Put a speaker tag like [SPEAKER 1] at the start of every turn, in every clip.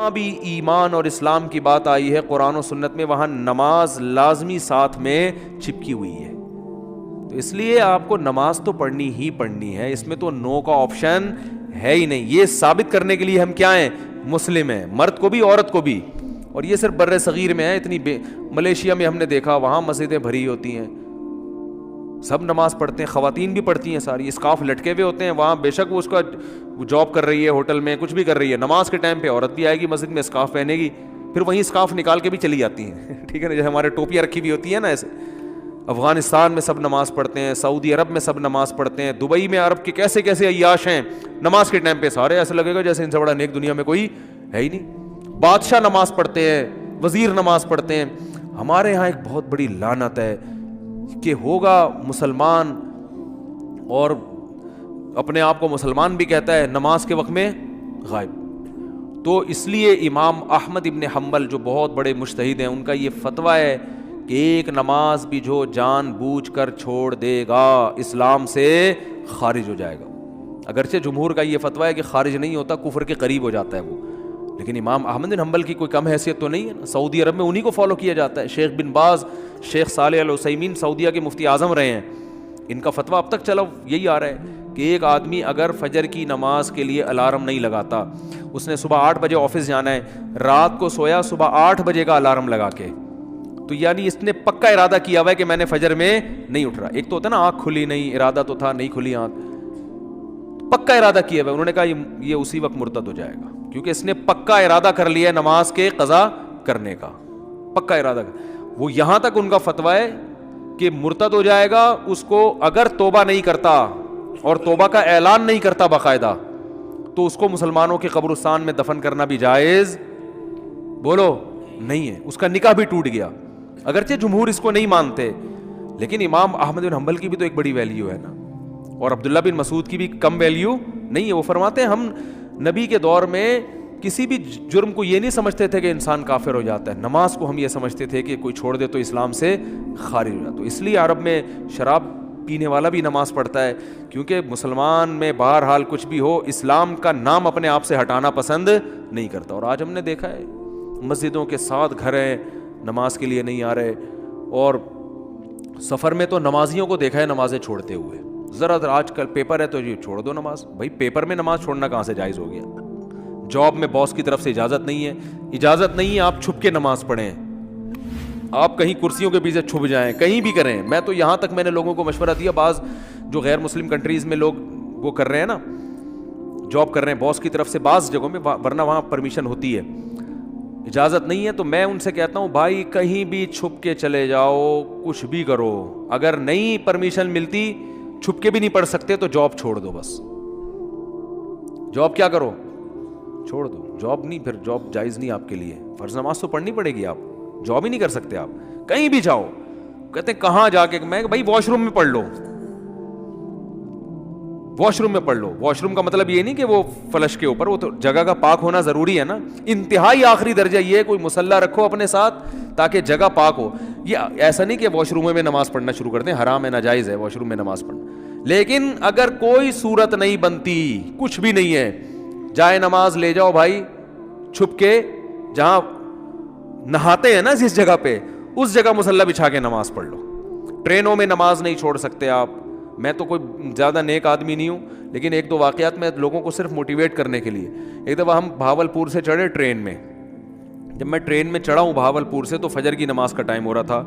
[SPEAKER 1] جہاں بھی ایمان اور اسلام کی بات آئی ہے قرآن و سنت میں وہاں نماز لازمی ساتھ میں چپکی ہوئی ہے. تو اس لیے آپ کو نماز تو پڑھنی ہی پڑھنی ہے, اس میں تو نو کا آپشن ہے ہی نہیں. یہ ثابت کرنے کے لیے ہم کیا ہیں, مسلم ہیں, مرد کو بھی عورت کو بھی. اور یہ صرف بر صغیر میں ہے, اتنی ملیشیا میں ہم نے دیکھا وہاں مسجدیں بھری ہوتی ہیں, سب نماز پڑھتے ہیں, خواتین بھی پڑھتی ہیں ساری, اسکارف لٹکے ہوئے ہوتے ہیں وہاں, بے شک وہ اس کا جاب کر رہی ہے ہوٹل میں, کچھ بھی کر رہی ہے, نماز کے ٹائم پہ عورت بھی آئے گی مسجد میں اسکارف پہنے گی, پھر وہیں اسکارف نکال کے بھی چلی جاتی ہیں. ٹھیک ہے نا, جیسے ہمارے ٹوپیاں رکھی ہوئی ہوتی ہیں نا ایسے. افغانستان میں سب نماز پڑھتے ہیں, سعودی عرب میں سب نماز پڑھتے ہیں, دبئی میں عرب کے کیسے کیسے عیاش ہیں, نماز کے ٹائم پہ سارے ایسے لگے گا جیسے ان سے بڑا نیک دنیا میں کوئی ہے ہی نہیں. بادشاہ نماز پڑھتے ہیں, وزیر نماز پڑھتے ہیں. ہمارے ہاں ایک بہت بڑی لعنت ہے کہ ہوگا مسلمان اور اپنے آپ کو مسلمان بھی کہتا ہے, نماز کے وقت میں غائب. تو اس لیے امام احمد ابن حنبل جو بہت بڑے مجتہد ہیں, ان کا یہ فتویٰ ہے کہ ایک نماز بھی جو جان بوجھ کر چھوڑ دے گا اسلام سے خارج ہو جائے گا. اگرچہ جمہور کا یہ فتویٰ ہے کہ خارج نہیں ہوتا, کفر کے قریب ہو جاتا ہے وہ, لیکن امام احمد بن حنبل کی کوئی کم حیثیت تو نہیں ہے نا. سعودی عرب میں انہی کو فالو کیا جاتا ہے. شیخ بن باز, شیخ صالح العثیمین سعودیہ کے مفتی اعظم رہے ہیں, ان کا فتویٰ اب تک چلا یہی آ رہا ہے کہ ایک آدمی اگر فجر کی نماز کے لیے الارم نہیں لگاتا, اس نے صبح 8 بجے آفس جانا ہے, رات کو سویا صبح 8 بجے کا الارم لگا کے, تو یعنی اس نے پکا ارادہ کیا ہوا ہے کہ میں نے فجر میں نہیں اٹھ رہا. ایک تو ہوتا ہے نا آنکھ کھلی نہیں, ارادہ تو تھا نہیں کھلی آنکھ, پکا ارادہ کیا ہوا ہے. انہوں نے کہا یہ اسی وقت مرتد ہو جائے گا, کیونکہ اس نے پکا ارادہ کر لیا ہے نماز کے قضا کرنے کا, پکا ارادہ. وہ یہاں تک ان کا فتویٰ ہے کہ مرتد ہو جائے گا اس کو اگر توبہ نہیں کرتا اور توبہ کا اعلان نہیں کرتا باقاعدہ, تو اس کو مسلمانوں کے قبرستان میں دفن کرنا بھی جائز بولو نہیں ہے, اس کا نکاح بھی ٹوٹ گیا. اگرچہ جمہور اس کو نہیں مانتے, لیکن امام احمد بن حنبل کی بھی تو ایک بڑی ویلیو ہے نا, اور عبداللہ بن مسعود کی بھی کم ویلیو نہیں ہے. وہ فرماتے ہیں ہم نبی کے دور میں کسی بھی جرم کو یہ نہیں سمجھتے تھے کہ انسان کافر ہو جاتا ہے, نماز کو ہم یہ سمجھتے تھے کہ کوئی چھوڑ دے تو اسلام سے خارج ہو جاتا. تو اس لیے عرب میں شراب پینے والا بھی نماز پڑھتا ہے, کیونکہ مسلمان میں بہرحال کچھ بھی ہو اسلام کا نام اپنے آپ سے ہٹانا پسند نہیں کرتا. اور آج ہم نے دیکھا ہے مسجدوں کے ساتھ گھر ہیں, نماز کے لیے نہیں آ رہے, اور سفر میں تو نمازیوں کو دیکھا ہے نمازیں چھوڑتے ہوئے. ذرا آج کل پیپر ہے تو یہ چھوڑ دو نماز. بھائی پیپر میں نماز چھوڑنا کہاں سے جائز ہو گیا؟ جاب میں باس کی طرف سے اجازت نہیں ہے, اجازت نہیں ہے آپ چھپ کے نماز پڑھیں, آپ کہیں کرسیوں کے پیچھے چھپ جائیں, کہیں بھی کریں. میں تو یہاں تک میں نے لوگوں کو مشورہ دیا, بعض جو غیر مسلم کنٹریز میں لوگ وہ کر رہے ہیں نا, جاب کر رہے ہیں باس کی طرف سے بعض جگہوں میں, ورنہ وہاں پرمیشن ہوتی ہے, اجازت نہیں ہے, تو میں ان سے کہتا ہوں بھائی کہیں بھی چھپ کے چلے جاؤ, کچھ بھی کرو, اگر نہیں پرمیشن ملتی چھپ کے بھی نہیں پڑھ سکتے تو جاب چھوڑ دو. بس جاب کیا کرو, چھوڑ دو. جاب نہیں, پھر جاب جائز نہیں آپ کے لیے. فرض نماز تو پڑھنی پڑے گی, آپ جاب ہی نہیں کر سکتے. آپ کہیں بھی جاؤ, کہتے ہیں کہاں جا کے, میں بھائی واش روم میں پڑھ لو, واش روم میں پڑھ لو. واش روم کا مطلب یہ نہیں کہ وہ فلش کے اوپر, وہ تو جگہ کا پاک ہونا ضروری ہے نا. انتہائی آخری درجہ یہ ہے کوئی مصلی رکھو اپنے ساتھ تاکہ جگہ پاک ہو. یہ ایسا نہیں کہ واش روم میں نماز پڑھنا شروع کر دیں, حرام ہے, ناجائز ہے واش روم میں نماز پڑھنا. لیکن اگر کوئی صورت نہیں بنتی, کچھ بھی نہیں ہے, جائے نماز لے جاؤ بھائی چھپ کے, جہاں نہاتے ہیں نا جس جگہ پہ, اس جگہ مصلی بچھا کے نماز پڑھ لو. ٹرینوں میں نماز نہیں چھوڑ سکتے آپ. میں تو کوئی زیادہ نیک آدمی نہیں ہوں, لیکن ایک دو واقعات میں لوگوں کو صرف موٹیویٹ کرنے کے لیے. ایک دفعہ ہم بھاولپور سے چڑھے ٹرین میں, جب میں ٹرین میں چڑھا ہوں بھاولپور سے تو فجر کی نماز کا ٹائم ہو رہا تھا,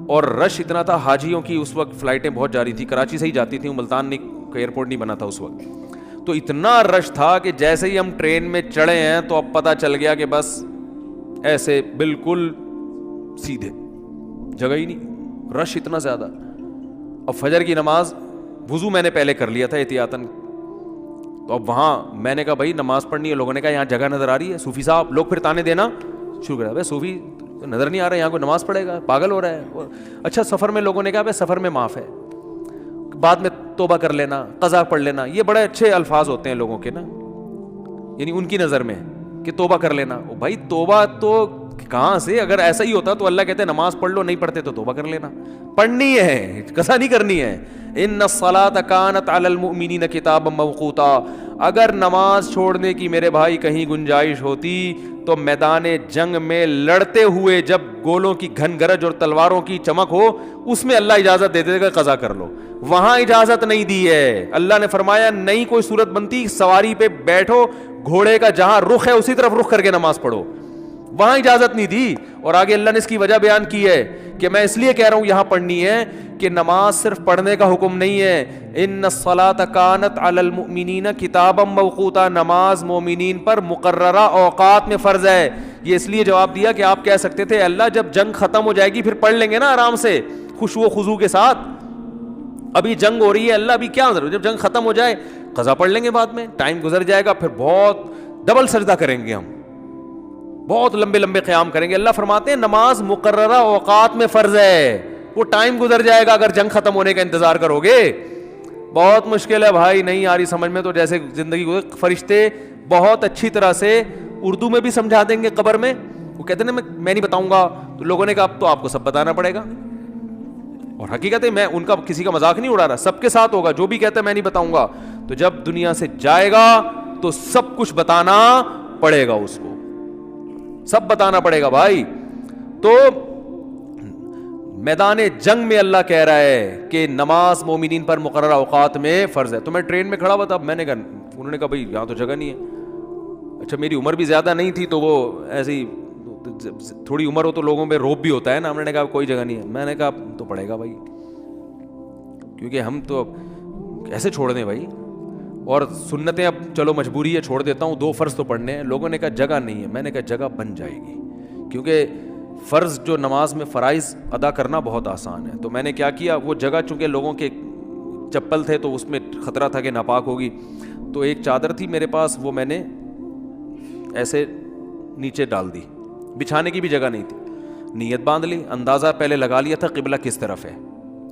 [SPEAKER 1] اور رش اتنا تھا, حاجیوں کی اس وقت فلائٹیں بہت جاری تھی, کراچی سے ہی جاتی تھیں, ملتان کا ایئرپورٹ نہیں بنا تھا اس وقت. تو اتنا رش تھا کہ جیسے ہی ہم ٹرین میں چڑھے ہیں تو اب پتہ چل گیا کہ بس ایسے بالکل سیدھے, جگہ ہی نہیں, رش اتنا زیادہ. اب فجر کی نماز وضو میں نے پہلے کر لیا تھا احتیاطاً, تو اب وہاں میں نے کہا بھائی نماز پڑھنی ہے. لوگوں نے کہا یہاں جگہ نظر آ رہی ہے, صوفی صاحب. لوگ پھر تانے دینا شروع کر, بھائی صوفی نظر نہیں آ رہا ہے, یہاں کوئی نماز پڑھے گا, پاگل ہو رہا ہے. اچھا سفر میں لوگوں نے کہا بھائی سفر میں معاف ہے, بعد میں توبہ کر لینا, قضا پڑھ لینا. یہ بڑے اچھے الفاظ ہوتے ہیں لوگوں کے نا, یعنی ان کی نظر میں کہ توبہ کر لینا. بھائی توبہ تو کہاں سے, اگر ایسا ہی ہوتا تو اللہ کہتے ہیں نماز پڑھ لو, نہیں پڑھتے تو توبہ کر لینا. پڑھنی ہے, قضا نہیں کرنی ہے. ان الصلاۃ کانت علی المؤمنین کتابا موقوتا. اگر نماز چھوڑنے کی میرے بھائی کہیں گنجائش ہوتی تو میدان جنگ میں لڑتے ہوئے جب گولوں کی گھن گرج اور تلواروں کی چمک ہو اس میں اللہ اجازت دے دے گا قضا کر لو. وہاں اجازت نہیں دی ہے. اللہ نے فرمایا نہیں کوئی صورت بنتی, سواری پہ بیٹھو, گھوڑے کا جہاں رخ ہے اسی طرف رخ کر کے نماز پڑھو, وہاں اجازت نہیں دی. اور آگے اللہ نے اس کی وجہ بیان کی ہے کہ میں اس لیے کہہ رہا ہوں یہاں پڑھنی ہے کہ نماز صرف پڑھنے کا حکم نہیں ہے. ان الصلاۃ کانت علی المؤمنین کتابا موقوتا, نماز مومنین پر مقررہ اوقات میں فرض ہے. یہ اس لیے جواب دیا کہ آپ کہہ سکتے تھے اللہ جب جنگ ختم ہو جائے گی پھر پڑھ لیں گے نا آرام سے خشوع و خضوع کے ساتھ, ابھی جنگ ہو رہی ہے, اللہ ابھی کیا ضرورت, جب جنگ ختم ہو جائے قضا پڑھ لیں گے بعد میں, ٹائم گزر جائے گا پھر بہت ڈبل سجدہ کریں گے, ہم بہت لمبے لمبے قیام کریں گے. اللہ فرماتے ہیں نماز مقررہ اوقات میں فرض ہے, وہ ٹائم گزر جائے گا اگر جنگ ختم ہونے کا انتظار کرو گے. بہت مشکل ہے بھائی, نہیں آ رہی سمجھ میں تو جیسے زندگی گزر, فرشتے بہت اچھی طرح سے اردو میں بھی سمجھا دیں گے قبر میں. وہ کہتے ہیں میں نہیں بتاؤں گا, تو لوگوں نے کہا اب تو آپ کو سب بتانا پڑے گا. اور حقیقت ہے میں ان کا کسی کا مذاق نہیں اڑا رہا, سب کے ساتھ ہوگا. جو بھی کہتا ہے میں نہیں بتاؤں گا, تو جب دنیا سے جائے گا تو سب کچھ بتانا پڑے گا, اس کو سب بتانا پڑے گا بھائی. تو میدان جنگ میں اللہ کہہ رہا ہے کہ نماز مومنین پر مقررہ اوقات میں فرض ہے. تو میں ٹرین میں کھڑا ہوا تھا, میں نے کہا, انہوں نے کہا بھائی یہاں تو جگہ نہیں ہے. اچھا میری عمر بھی زیادہ نہیں تھی تو وہ ایسی تھوڑی عمر ہو تو لوگوں میں روب بھی ہوتا ہے نا. ہم نے کہا کوئی جگہ نہیں ہے. میں نے کہا تو پڑے گا بھائی, کیونکہ ہم تو ایسے چھوڑ دیں بھائی, اور سنتیں اب چلو مجبوری ہے چھوڑ دیتا ہوں, 2 فرض تو پڑھنے ہیں. لوگوں نے کہا جگہ نہیں ہے. میں نے کہا جگہ بن جائے گی, کیونکہ فرض جو نماز میں فرائض ادا کرنا بہت آسان ہے. تو میں نے کیا کیا, وہ جگہ چونکہ لوگوں کے چپل تھے تو اس میں خطرہ تھا کہ ناپاک ہوگی, تو ایک چادر تھی میرے پاس, وہ میں نے ایسے نیچے ڈال دی, بچھانے کی بھی جگہ نہیں تھی. نیت باندھ لی, اندازہ پہلے لگا لیا تھا قبلہ کس طرف ہے,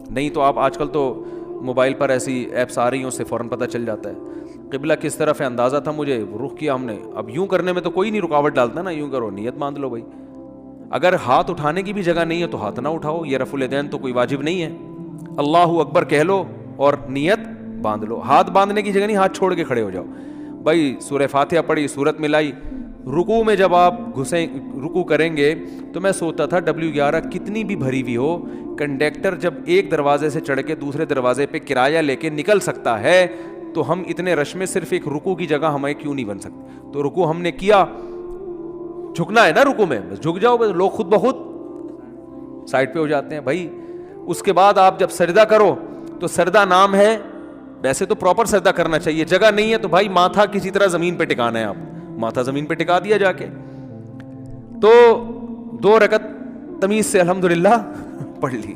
[SPEAKER 1] نہیں تو آپ آج کل تو موبائل پر ایسی ایپس آ رہی ہیں, اس سے فوراً پتہ چل جاتا ہے قبلہ کس طرف ہے. اندازہ تھا مجھے, رخ کیا ہم نے. اب یوں کرنے میں تو کوئی نہیں رکاوٹ ڈالتا نا, یوں کرو, نیت باندھ لو بھائی. اگر ہاتھ اٹھانے کی بھی جگہ نہیں ہے تو ہاتھ نہ اٹھاؤ, یہ رفع الیدین تو کوئی واجب نہیں ہے. اللہ اکبر کہہ لو اور نیت باندھ لو. ہاتھ باندھنے کی جگہ نہیں, ہاتھ چھوڑ کے کھڑے ہو جاؤ بھائی. سورہ فاتحہ پڑھی, سورت ملائی. رکوع میں جب آپ رکوع کریں گے تو میں سوچتا تھا W11 کتنی بھی بھری ہوئی ہو, کنڈکٹر جب ایک دروازے سے چڑھ کے دوسرے دروازے پہ کرایہ لے کے نکل سکتا ہے تو ہم اتنے رش میں صرف ایک رکوع کی جگہ ہمیں کیوں نہیں بن سکتی. تو رکوع ہم نے کیا, جھکنا ہے نا رکوع میں, بس جھک جاؤ, بس لوگ خود بخود سائڈ پہ ہو جاتے ہیں بھائی. اس کے بعد آپ جب سجدہ کرو تو سجدہ نام ہے, ویسے تو پراپر سجدہ کرنا چاہیے, جگہ نہیں ہے تو بھائی ماتھا کسی طرح زمین پہ ٹکانا ہے. آپ ماتھا زمین پہ ٹکا دیا جا کے, تو 2 رکعت تمیز سے الحمدللہ پڑھ لی,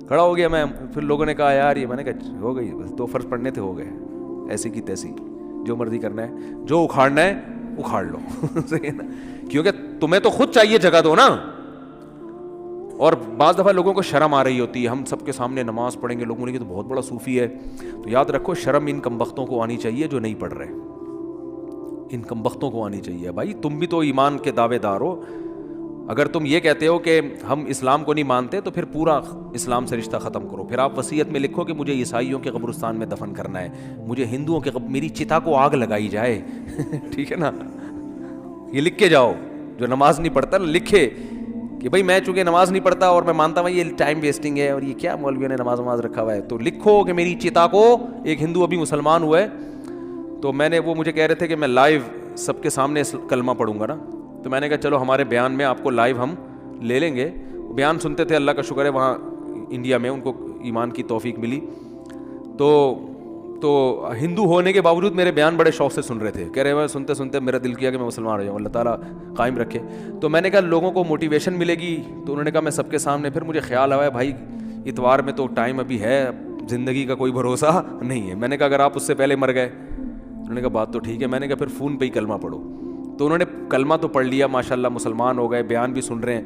[SPEAKER 1] کھڑا ہو گیا میں. پھر لوگوں نے کہا یار یہ, میں نے کہا ہو گئی, بس 2 فرض پڑھنے تھے, ہو گئے, ایسی کی تیسی, جو مرضی کرنا ہے, جو اکھاڑنا ہے اکھاڑ لو. صحیح ہے نا, کیونکہ تمہیں تو خود چاہیے جگہ دو نا. اور بعض دفعہ لوگوں کو شرم آ رہی ہوتی ہے, ہم سب کے سامنے نماز پڑھیں گے, لوگوں نے کہ تو بہت بڑا صوفی ہے. تو یاد رکھو شرم ان کمبختوں کو آنی چاہیے جو نہیں پڑھ رہے, ان کمبختوں کو آنی چاہیے. بھائی تم بھی تو ایمان کے دعوے دار ہو, اگر تم یہ کہتے ہو کہ ہم اسلام کو نہیں مانتے تو پھر پورا اسلام سے رشتہ ختم کرو. پھر آپ وصیت میں لکھو کہ مجھے عیسائیوں کے قبرستان میں دفن کرنا ہے, مجھے ہندوؤں کے میری چتا کو آگ لگائی جائے. ٹھیک ہے نا, یہ لکھ کے جاؤ. جو نماز نہیں پڑھتا نا لکھے کہ بھائی میں چونکہ نماز نہیں پڑھتا اور میں مانتا ہوں یہ ٹائم ویسٹنگ ہے اور یہ کیا مولویوں نے نماز رکھا ہوا ہے, تو لکھو کہ میری چتا کو, ایک ہندو ابھی مسلمان ہوا ہے تو میں نے, وہ مجھے کہہ رہے تھے کہ میں لائیو سب کے سامنے کلمہ پڑھوں گا نا, تو میں نے کہا چلو ہمارے بیان میں آپ کو لائیو ہم لے لیں گے. بیان سنتے تھے, اللہ کا شکر ہے وہاں انڈیا میں ان کو ایمان کی توفیق ملی, تو ہندو ہونے کے باوجود میرے بیان بڑے شوق سے سن رہے تھے, کہہ رہے ہیں سنتے سنتے میرا دل کیا کہ میں مسلمان ہو جاؤں, اللہ تعالیٰ قائم رکھے. تو میں نے کہا لوگوں کو موٹیویشن ملے گی, تو انہوں نے کہا میں سب کے سامنے. پھر مجھے خیال آیا بھائی اتوار میں تو ٹائم ابھی ہے, زندگی کا کوئی بھروسہ نہیں ہے. میں نے کہا اگر آپ اس سے پہلے مر گئے, انہوں نے کہا بات تو ٹھیک ہے. میں نے کہا پھر فون پہ ہی کلمہ پڑھو. تو انہوں نے کلمہ تو پڑھ لیا ماشاءاللہ, مسلمان ہو گئے, بیان بھی سن رہے ہیں.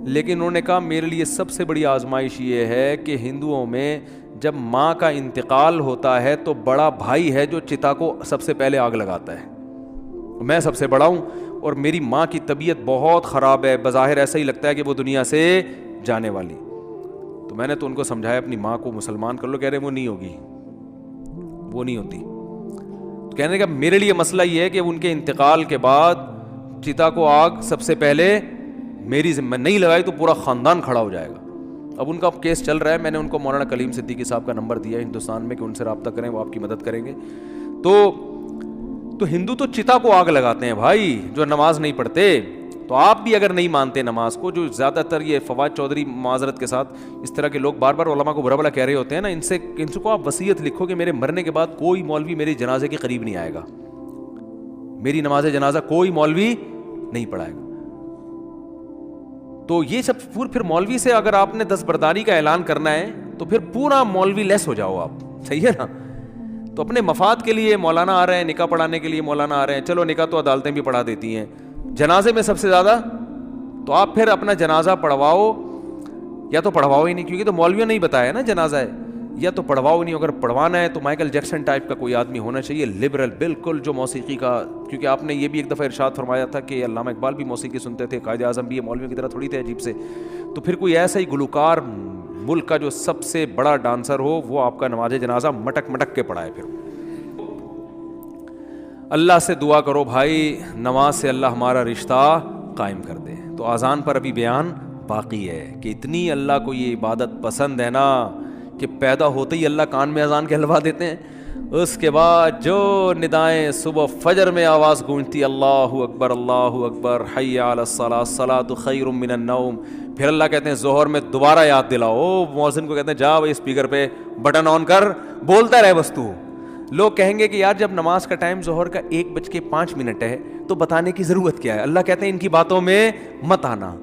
[SPEAKER 1] لیکن انہوں نے کہا میرے لیے سب سے بڑی آزمائش یہ ہے کہ ہندوؤں میں جب ماں کا انتقال ہوتا ہے تو بڑا بھائی ہے جو چتا کو سب سے پہلے آگ لگاتا ہے. میں سب سے بڑا ہوں اور میری ماں کی طبیعت بہت خراب ہے, بظاہر ایسا ہی لگتا ہے کہ وہ دنیا سے جانے والی. تو میں نے تو ان کو سمجھایا اپنی ماں کو مسلمان کر لو. کہہ رہے وہ نہیں ہوگی, وہ نہیں ہوتی. کہنے کا میرے لیے مسئلہ یہ ہے کہ ان کے انتقال کے بعد چتا کو آگ سب سے پہلے میری ذمہ نہیں لگائی تو پورا خاندان کھڑا ہو جائے گا. اب ان کا کیس چل رہا ہے, میں نے ان کو مولانا کلیم صدیقی صاحب کا نمبر دیا ہندوستان میں کہ ان سے رابطہ کریں, وہ آپ کی مدد کریں گے. تو ہندو تو چتا کو آگ لگاتے ہیں بھائی, جو نماز نہیں پڑھتے. تو آپ بھی اگر نہیں مانتے نماز کو, جو زیادہ تر یہ فواد چودھری معذرت کے ساتھ اس طرح کے لوگ بار بار علماء کو برا بلا کہہ رہے ہوتے ہیں نا, ان سے کو آپ وصیت لکھو کہ میرے مرنے کے بعد کوئی مولوی میری جنازے کے قریب نہیں آئے گا, میری نماز جنازہ کوئی مولوی نہیں پڑھائے گا. تو یہ سب پھر مولوی سے اگر آپ نے دستبرداری کا اعلان کرنا ہے تو پھر پورا مولوی لیس ہو جاؤ آپ, صحیح ہے نا. تو اپنے مفاد کے لیے مولانا آ رہے ہیں, نکاح پڑھانے کے لیے مولانا آ رہے ہیں, چلو نکاح تو عدالتیں بھی پڑھا دیتی ہیں, جنازے میں سب سے زیادہ تو آپ پھر اپنا جنازہ پڑھواؤ, یا تو پڑھواؤ ہی نہیں, کیونکہ تو مولویوں نے ہی بتایا نا جنازہ ہے, یا تو پڑھواؤ نہیں. اگر پڑھوانا ہے تو مائیکل جیکسن ٹائپ کا کوئی آدمی ہونا چاہیے, لبرل بالکل, جو موسیقی کا, کیونکہ آپ نے یہ بھی ایک دفعہ ارشاد فرمایا تھا کہ علامہ اقبال بھی موسیقی سنتے تھے, قائد اعظم بھی, یہ مولویوں کی طرح تھوڑی تھے عجیب سے. تو پھر کوئی ایسا ہی گلوکار ملک کا جو سب سے بڑا ڈانسر ہو, وہ آپ کا نماز جنازہ مٹک مٹک کے پڑھائے. پھر اللہ سے دعا کرو بھائی, نماز سے اللہ ہمارا رشتہ قائم کر دے. تو اذان پر ابھی بیان باقی ہے کہ اتنی اللہ کو یہ عبادت پسند ہے نا کہ پیدا ہوتے ہی اللہ کان میں اذان کہلوا دیتے ہیں. اس کے بعد جو ندائیں صبح فجر میں آواز گونجتی, اللہ اکبر اللہ اکبر, حی علی الصلاۃ, الصلاۃ خیر من النوم, پھر اللہ کہتے ہیں ظہر میں دوبارہ یاد دلاؤ. مؤذن کو کہتے ہیں جا بھائی اسپیکر پہ بٹن آن کر, بولتا رہے بس تو. لوگ کہیں گے کہ یار جب نماز کا ٹائم ظہر کا 1:05 ہے تو بتانے کی ضرورت کیا ہے. اللہ کہتے ہیں ان کی باتوں میں مت آنا.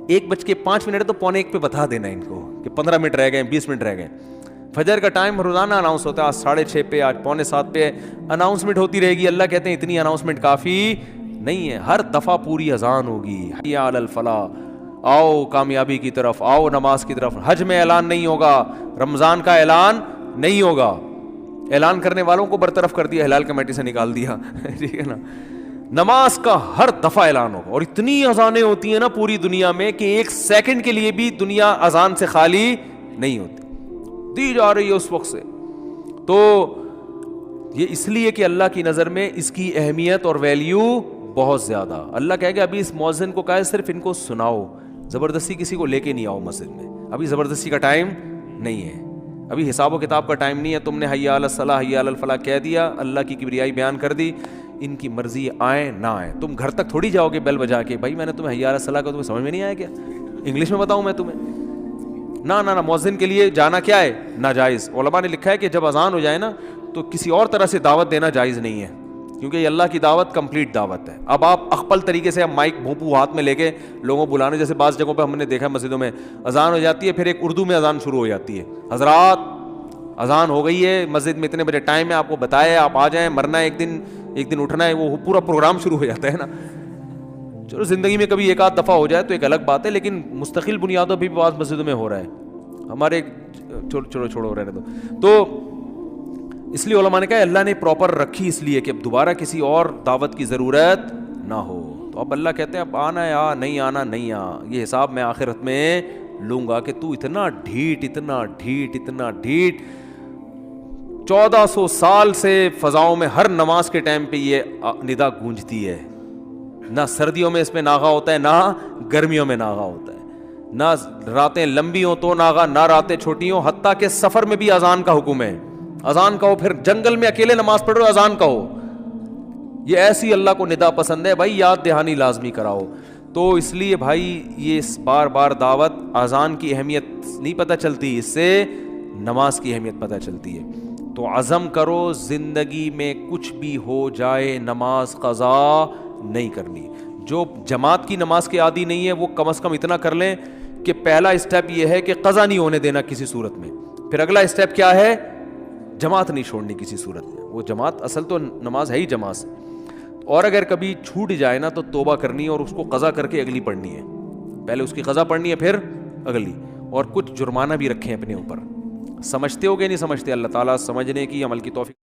[SPEAKER 1] 1:05 ہے تو 1:45 پہ بتا دینا ان کو کہ 15 منٹ رہ گئے, 20 منٹ رہ گئے. فجر کا ٹائم روزانہ اناؤنس ہوتا ہے, آج 6:30 پہ, آج 6:45 پہ اناؤنسمنٹ ہوتی رہے گی. اللہ کہتے ہیں اتنی اناؤنسمنٹ کافی نہیں ہے, ہر دفعہ پوری اذان ہوگی. حی علی الفلاح, آؤ کامیابی کی طرف, آؤ نماز کی طرف. حج میں اعلان نہیں ہوگا, رمضان کا اعلان نہیں ہوگا, اعلان کرنے والوں کو برطرف کر دیا, ہلال کمیٹی سے نکال دیا, ٹھیک ہے نا. نماز کا ہر دفعہ اعلان ہوگا, اور اتنی اذانیں ہوتی ہیں نا پوری دنیا میں کہ 1 سیکنڈ کے لیے بھی دنیا اذان سے خالی نہیں ہوتی, دی جا رہی ہے اس وقت سے. تو یہ اس لیے کہ اللہ کی نظر میں اس کی اہمیت اور ویلیو بہت زیادہ. اللہ کہے گا ابھی اس مؤذن کو کہا صرف ان کو سناؤ, زبردستی کسی کو لے کے نہیں آؤ مسجد میں, ابھی زبردستی کا ٹائم نہیں ہے, ابھی حساب و کتاب کا ٹائم نہیں ہے. تم نے حی علی الصلاح حی علی الفلاح کہہ دیا, اللہ کی کبریائی بیان کر دی, ان کی مرضی آئے نہ آئے. تم گھر تک تھوڑی جاؤ گے بیل بجا کے, بھائی میں نے تمہیں حی علی الصلاح کا, تمہیں سمجھ میں نہیں آیا کیا, انگلش میں بتاؤں میں تمہیں؟ نہ مؤذن کے لیے جانا کیا ہے, ناجائز. علماء نے لکھا ہے کہ جب اذان ہو جائے نا تو کسی اور طرح سے دعوت دینا جائز نہیں ہے, کیونکہ یہ اللہ کی دعوت کمپلیٹ دعوت ہے. اب آپ اخپل طریقے سے مائک بھونپو ہاتھ میں لے کے لوگوں کو بلانے, جیسے بعض جگہوں پہ ہم نے دیکھا مسجدوں میں اذان ہو جاتی ہے, پھر ایک اردو میں اذان شروع ہو جاتی ہے, حضرات اذان ہو گئی ہے, مسجد میں اتنے بجے ٹائم ہے, آپ کو بتایا آپ آ جائیں, مرنا ہے ایک دن اٹھنا ہے, وہ پورا پروگرام شروع ہو جاتا ہے نا. چلو زندگی میں کبھی 1 آدھ دفعہ ہو جائے تو ایک الگ بات ہے, لیکن مستقل بنیادوں پہ بھی بعض مسجدوں میں ہو رہا ہے. ہمارے چھوڑو رہنے تو اس لیے علماء نے کہا اللہ نے پراپر رکھی اس لیے کہ اب دوبارہ کسی اور دعوت کی ضرورت نہ ہو. تو اب اللہ کہتے ہیں اب آنا ہے آ, نہیں آنا نہیں آ, یہ حساب میں آخرت میں لوں گا کہ تو اتنا ڈھیٹ 1400 سال سے فضاؤں میں ہر نماز کے ٹائم پہ یہ ندا گونجتی ہے. نہ سردیوں میں اس میں ناغا ہوتا ہے, نہ گرمیوں میں ناغا ہوتا ہے, نہ راتیں لمبی ہوں تو ناغا, نہ راتیں چھوٹی ہوں, حتیٰ کہ سفر میں بھی اذان کا حکم ہے. اذان کہو, پھر جنگل میں اکیلے نماز پڑھ رہے ہو اذان کہو. یہ ایسی اللہ کو ندا پسند ہے بھائی, یاد دہانی لازمی کراؤ. تو اس لیے بھائی یہ بار بار دعوت, اذان کی اہمیت نہیں پتہ چلتی, اس سے نماز کی اہمیت پتہ چلتی ہے. تو عزم کرو زندگی میں کچھ بھی ہو جائے نماز قضا نہیں کرنی. جو جماعت کی نماز کے عادی نہیں ہے وہ کم از کم اتنا کر لیں کہ پہلا اسٹیپ یہ ہے کہ قضا نہیں ہونے دینا کسی صورت میں. پھر اگلا اسٹیپ کیا ہے, جماعت نہیں چھوڑنی کسی صورت میں. وہ جماعت اصل تو نماز ہے ہی جماعت سے, اور اگر کبھی چھوٹ جائے نا تو توبہ کرنی ہے اور اس کو قضا کر کے اگلی پڑھنی ہے. پہلے اس کی قضا پڑھنی ہے پھر اگلی, اور کچھ جرمانہ بھی رکھیں اپنے اوپر. سمجھتے ہو گے نہیں سمجھتے, اللہ تعالیٰ سمجھنے کی عمل کی توفیق